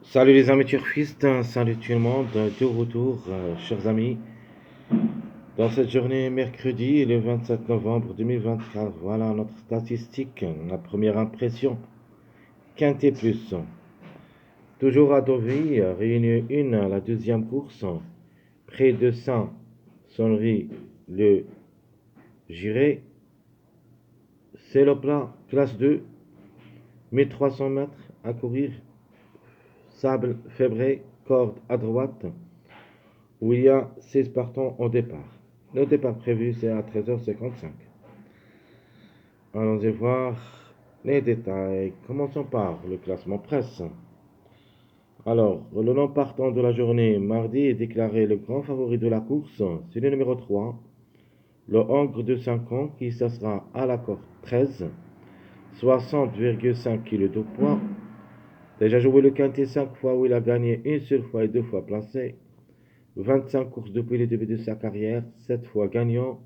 Salut les amis turfistes, salut tout le monde, de retour, chers amis, dans cette journée mercredi, le 27 novembre 2024. Voilà notre statistique, la première impression, Quintet Plus. Toujours à Deauville, réunion 1, la deuxième course, près de Saint-Sonnery, le Giré, c'est le plat, classe 2, 1300 mètres à courir, sable fébré, corde à droite, où il y a 16 partants au départ. Le départ prévu, c'est à 13h55. Allons-y voir les détails. Commençons par le classement presse. Alors, le nom partant de la journée, mardi, est déclaré le grand favori de la course. C'est le numéro 3, le Hongre de 5 ans, qui s'assera à la corde 13, 60,5 kg de poids. Déjà joué le quintet 5 fois où il a gagné une seule fois et 2 fois placé. 25 courses depuis le début de sa carrière, 7 fois gagnant,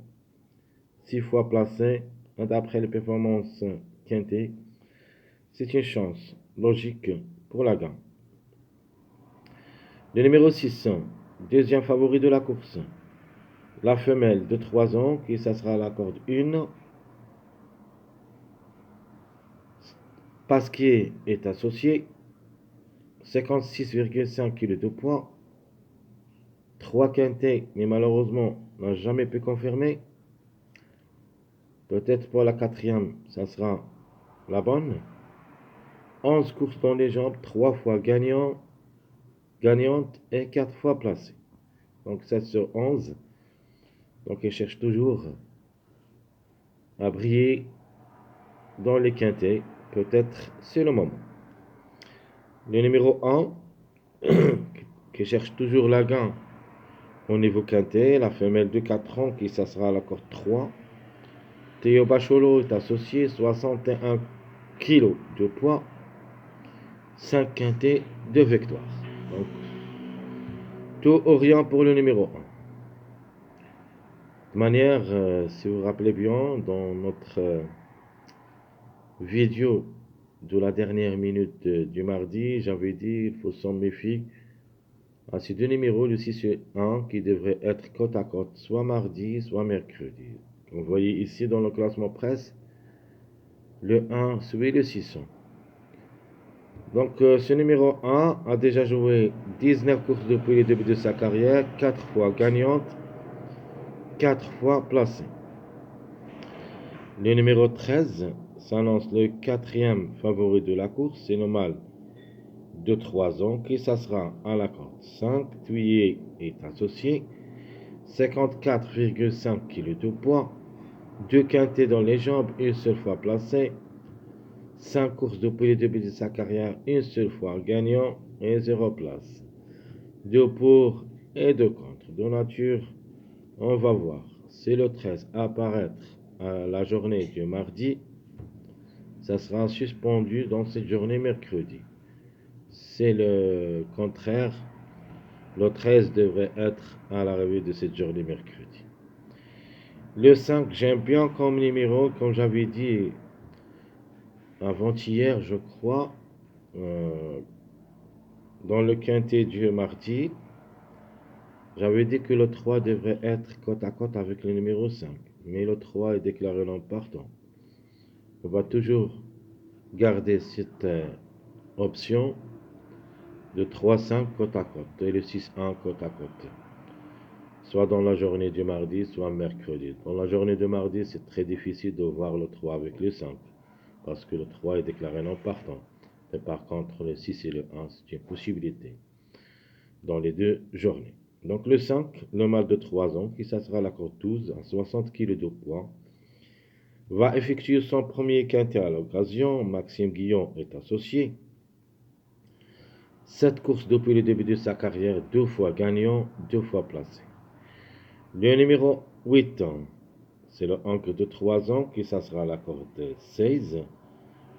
6 fois placé. D'après les performances quintées, c'est une chance logique pour la gagne. Le numéro 6, deuxième favori de la course, la femelle de 3 ans qui s'assera à la corde 1. Pasquier est associé, 56,5 kg de poids, 3 quintés, mais malheureusement n'a jamais pu confirmer. Peut-être pour la quatrième, ça sera la bonne. 11 courses dans les jambes, 3 fois gagnante et 4 fois placée. Donc 7 sur 11. Donc il cherche toujours à briller dans les quintets. Peut-être c'est le moment. Le numéro 1, qui cherche toujours la gain au niveau quintet. La femelle de 4 ans qui s'assera à la corde 3. Théo Bacholo est associé, 61 kg de poids, 5 quintets, 2 victoires. Donc tout Orient pour le numéro 1. De manière, si vous vous rappelez bien, dans notre vidéo de la dernière minute du mardi, j'avais dit il faut s'en méfier à ces deux numéros, le 6 et 1, qui devraient être côte à côte, soit mardi, soit mercredi. Vous voyez ici dans le classement presse, le 1 suit le 600. Donc ce numéro 1 a déjà joué 19 courses depuis le début de sa carrière, 4 fois gagnante, 4 fois placée. Le numéro 13 s'annonce le quatrième favori de la course, c'est le mâle de 3 ans qui s'assera à la corde 5. Thuyer est associé, 54,5 kg de poids, 2 quintets dans les jambes, une seule fois placé, 5 courses depuis le début de sa carrière, une seule fois gagnant et 0 place. 2 pour et 2 contre. De nature, on va voir. C'est le 13 à apparaître à la journée du mardi. Ça sera suspendu dans cette journée mercredi. C'est le contraire. Le 13 devrait être à l'arrivée de cette journée mercredi. Le 5, j'aime bien comme numéro, comme j'avais dit avant-hier, je crois, euh, dans le quintet du mardi. J'avais dit que le 3 devrait être côte à côte avec le numéro 5. Mais le 3 est déclaré non partant. On va toujours garder cette option de 3-5 côte à côte et le 6-1 côte à côte. Soit dans la journée du mardi, soit mercredi. Dans la journée du mardi, c'est très difficile de voir le 3 avec le 5. Parce que le 3 est déclaré non partant. Mais par contre, le 6 et le 1, c'est une possibilité dans les deux journées. Donc le 5, le mâle de 3 ans, qui s'assera à la corde 12, à 60 kg de poids, va effectuer son premier quintet à l'occasion. Maxime Guillon est associé. 7 courses depuis le début de sa carrière, 2 fois gagnant, 2 fois placé. Le numéro 8, c'est le Hongre de 3 ans qui s'assera à la corde 16.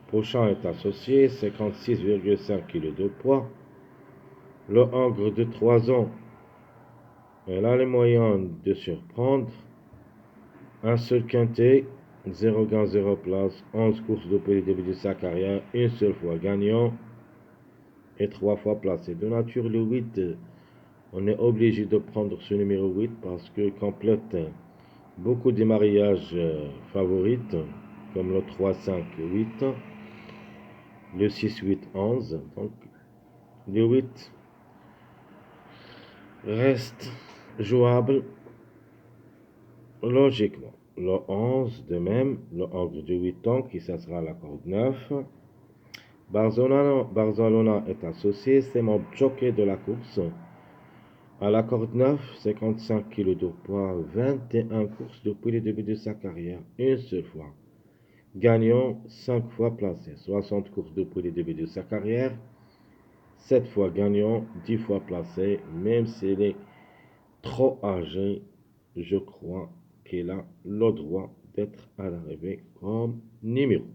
Prochain est associé, 56,5 kg de poids. Le Hongre de 3 ans, elle a les moyens de surprendre. Un seul quintet, 0 gain, 0 place, 11 courses depuis le début de sa carrière, une seule fois gagnant, et 3 fois placé. De nature, le 8, on est obligé de prendre ce numéro 8 parce qu'il complète beaucoup de mariages favorites, comme le 3, 5, 8, le 6, 8, 11. Donc, le 8 reste jouable logiquement. Le 11, de même, le 11 de 8 ans, qui ça sera la corde 9. Barcelona est associé, c'est mon jockey de la course. À la corde 9, 55 kg de poids, 21 courses depuis le début de sa carrière, une seule fois. Gagnant 5 fois placé, 60 courses depuis le début de sa carrière, 7 fois gagnant, 10 fois placé, même s'il est trop âgé, je crois qu'il a le droit d'être à l'arrivée comme numéro.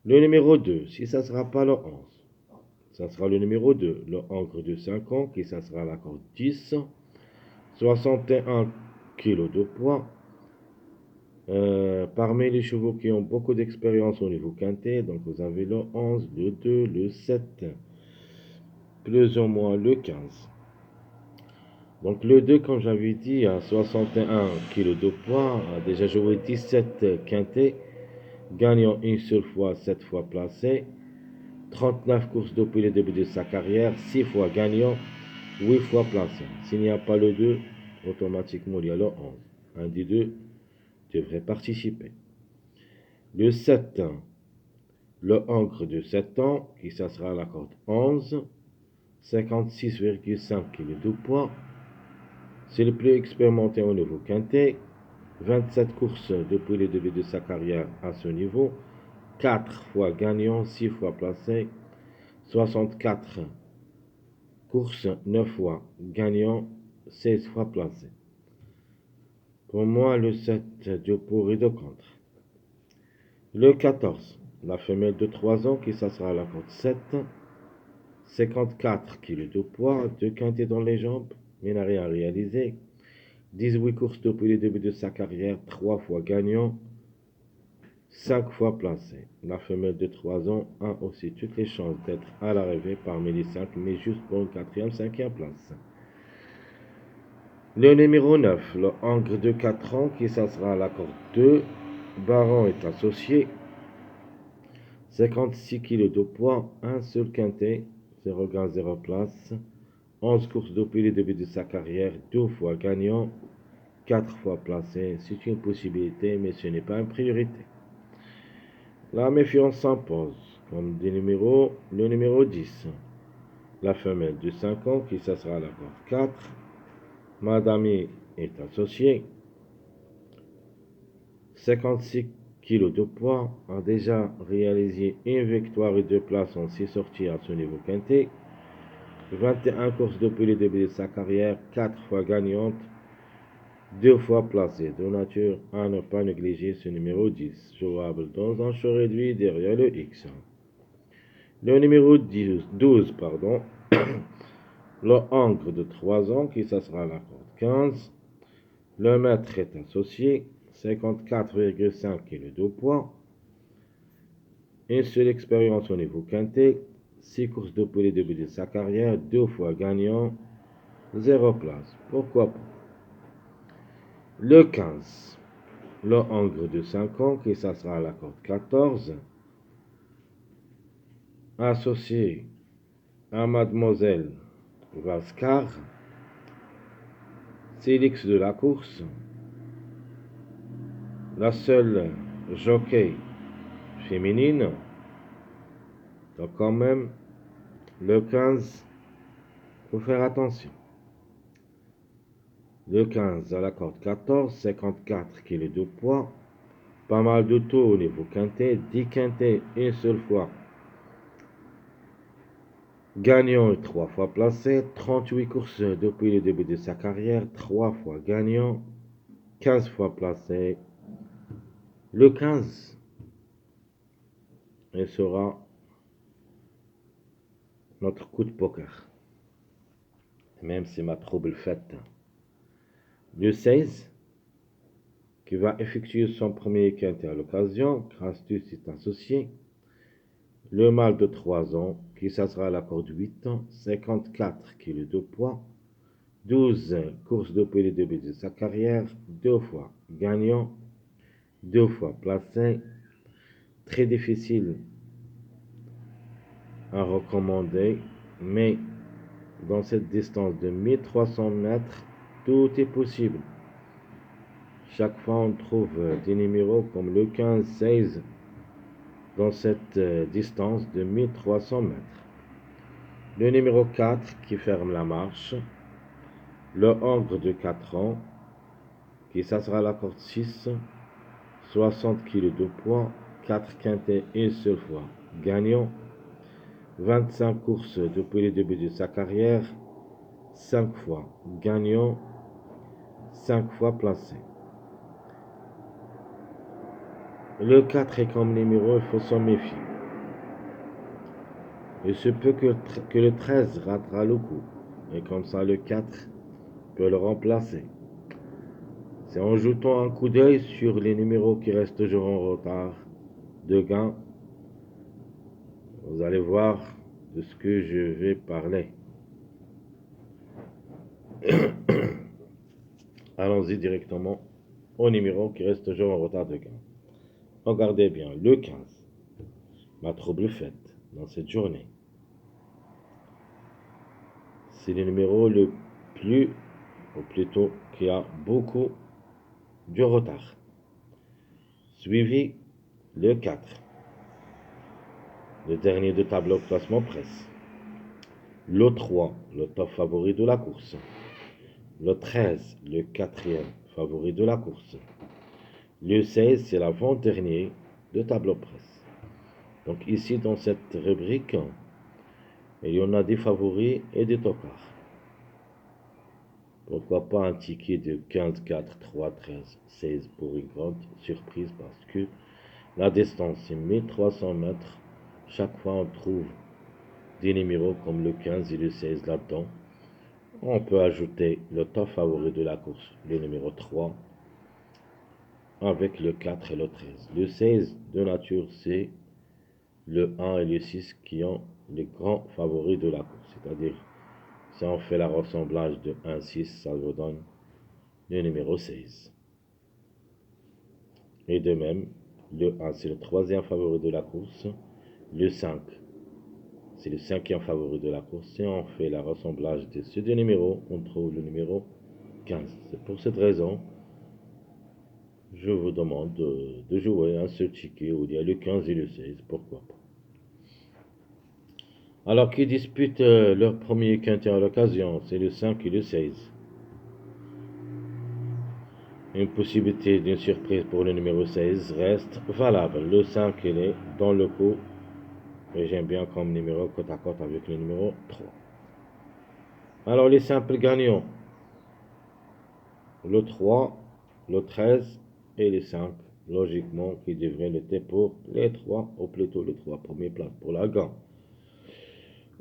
Le numéro 2, si ça ne sera pas le 11, ça sera le numéro 2, le Ancre de 5 ans, qui ça sera la corde 10, 61 kg de poids. Parmi les chevaux qui ont beaucoup d'expérience au niveau quintet, donc vous avez le 11, le 2, le 7, plus ou moins le 15. Donc le 2, comme j'avais dit, à 61 kg de poids, a déjà joué 17 quintets, gagnant une seule fois, 7 fois placé, 39 courses depuis le début de sa carrière, 6 fois gagnant, 8 fois placé. S'il n'y a pas le 2, automatiquement il y a le 11. Un des deux devrait participer. Le 7, le Ancre de 7 ans, qui ça sera la corde 11, 56,5 kg de poids. C'est le plus expérimenté au niveau quintet. 27 courses depuis le début de sa carrière à ce niveau. 4 fois gagnant, 6 fois placé. 64 courses, 9 fois gagnant, 16 fois placé. Pour moi, le 7 de pour et de contre. Le 14, la femelle de 3 ans qui s'assera à la corde 7. 54 kg de poids, 2 quintets dans les jambes, mais n'a rien réalisé. 18 courses depuis le début de sa carrière, 3 fois gagnant, 5 fois placé. La femelle de 3 ans a aussi toutes les chances d'être à l'arrivée parmi les 5, mais juste pour une 4e, 5e place. Le numéro 9, le Angre de 4 ans, qui s'assera à la corde 2. Baron est associé. 56 kg de poids, un seul quintet, 0 gain, 0 place. 11 courses depuis le début de sa carrière, 2 fois gagnant, 4 fois placé. C'est une possibilité, mais ce n'est pas une priorité. La méfiance s'impose, comme des numéros, le numéro 10. La femelle de 5 ans, qui ça sera la corde 4. Madame est associée. 56 kg de poids, a déjà réalisé une victoire et 2 places en 6 sorties à ce niveau quintet. 21 courses depuis le début de sa carrière, 4 fois gagnante, 2 fois placée. De nature à ne pas négliger ce numéro 10, jouable dans un champ réduit derrière le X. Le numéro 12, le Ancre de 3 ans, qui ça sera la corde 15. Le maître est associé, 54,5 kg de poids. Une seule expérience au niveau quintet, 6 courses depuis le début de sa carrière, 2 fois gagnant, 0 place. Pourquoi pas? Le 15, le Angre de 5 ans, qui ça sera à la corde 14, associé à Mademoiselle Vascar, c'est l'X de la course, la seule jockey féminine. Donc quand même, le 15, il faut faire attention. Le 15 à la corde 14, 54 kg de poids, pas mal de taux au niveau quintet, 10 quintets une seule fois. Gagnant 3 fois placé, 38 courses depuis le début de sa carrière, 3 fois gagnant, 15 fois placé. Le 15, il sera notre coup de poker, même si ma trouble faite. Le 16, qui va effectuer son premier quintet à l'occasion, Crastus est associé. Le mâle de 3 ans, qui s'assera à la corde 8, 54 kg de poids, 12 courses de pour les débuts de sa carrière, 2 fois gagnant, 2 fois placé, très difficile à recommander, mais dans cette distance de 1300 mètres, tout est possible. Chaque fois, on trouve des numéros comme le 15-16 dans cette distance de 1300 mètres. Le numéro 4 qui ferme la marche, le Hongre de 4 ans qui s'assera à la corde 6, 60 kg de poids, 4 quintets une seule fois, gagnant, 25 courses depuis le début de sa carrière, 5 fois gagnant, 5 fois placé. Le 4 est comme numéro, il faut s'en méfier. Il se peut que le 13 ratera le coup, et comme ça le 4 peut le remplacer. C'est en jetant un coup d'œil sur les numéros qui restent toujours en retard de gain, vous allez voir de ce que je vais parler. Allons-y directement au numéro qui reste toujours en retard de gain. Regardez bien, le 15, ma trouble faite dans cette journée. C'est le numéro le plus, ou plutôt qui a beaucoup de retard. Suivi le 4, le dernier de tableau classement presse. Le 3, le top favori de la course. Le 13, le quatrième favori de la course. Le 16, c'est l'avant-dernier de tableau presse. Donc ici, dans cette rubrique, il y en a des favoris et des tocards. Pourquoi pas un ticket de 15, 4, 3, 13, 16 pour une grande surprise parce que la distance est 1300 mètres. Chaque fois, on trouve des numéros comme le 15 et le 16 là-dedans. On peut ajouter le top favori de la course, le numéro 3, avec le 4 et le 13. Le 16 de nature, c'est le 1 et le 6 qui ont les grands favoris de la course. C'est-à-dire, si on fait la ressemblage de 1-6, ça vous donne le numéro 16. Et de même, le 1, c'est le troisième favori de la course. Le 5, c'est le cinquième favori de la course. Si on fait la ressemblage de ces deux numéros, on trouve le numéro 15. C'est pour cette raison, je vous demande de jouer un seul ticket où il y a le 15 et le 16. Pourquoi pas. Alors, qui disputent leur premier quintet à l'occasion, c'est le 5 et le 16. Une possibilité d'une surprise pour le numéro 16 reste valable. Le 5, il est dans le coup. Et j'aime bien comme numéro côte à côte avec le numéro 3. Alors, les simples gagnants. Le 3, le 13 et le 5. Logiquement, qui devraient lutter pour les 3, ou plutôt les 3 premières places pour la gagne.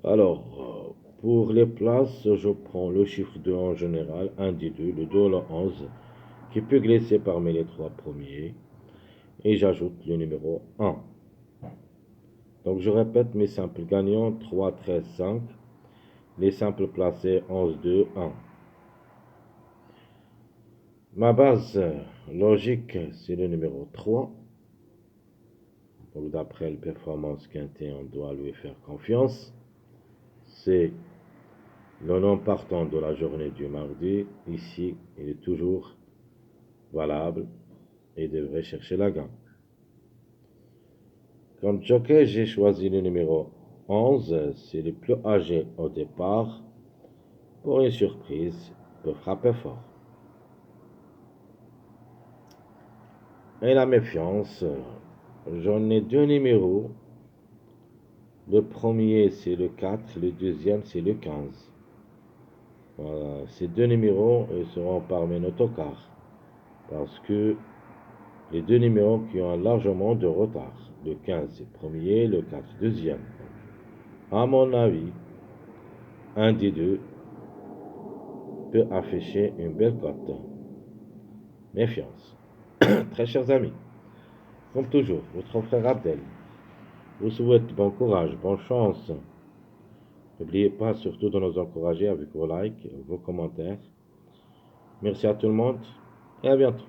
Alors, pour les places, je prends le chiffre 2 en général, 1 des 2, le 2 le 11, qui peut glisser parmi les 3 premiers, et j'ajoute le numéro 1. Donc, je répète mes simples gagnants, 3, 13, 5, les simples placés, 11, 2, 1. Ma base logique, c'est le numéro 3. Donc, d'après le performance quintet, on doit lui faire confiance. C'est le nom partant de la journée du mardi. Ici, il est toujours valable et devrait chercher la gagne. Comme jockey, j'ai choisi le numéro 11. C'est le plus âgé au départ. Pour une surprise, il peut frapper fort. Et la méfiance, j'en ai deux numéros. Le premier, c'est le 4. Le deuxième, c'est le 15. Voilà, ces deux numéros seront parmi nos tocards. Parce que les deux numéros qui ont largement de retard. Le 15 c'est le premier, le 4 deuxième. À mon avis, un des deux peut afficher une belle cote. Méfiance. Très chers amis, comme toujours, votre frère Abdel vous souhaite bon courage, bonne chance N'oubliez pas surtout de nous encourager avec vos likes, vos commentaires. Merci à tout le monde et à bientôt.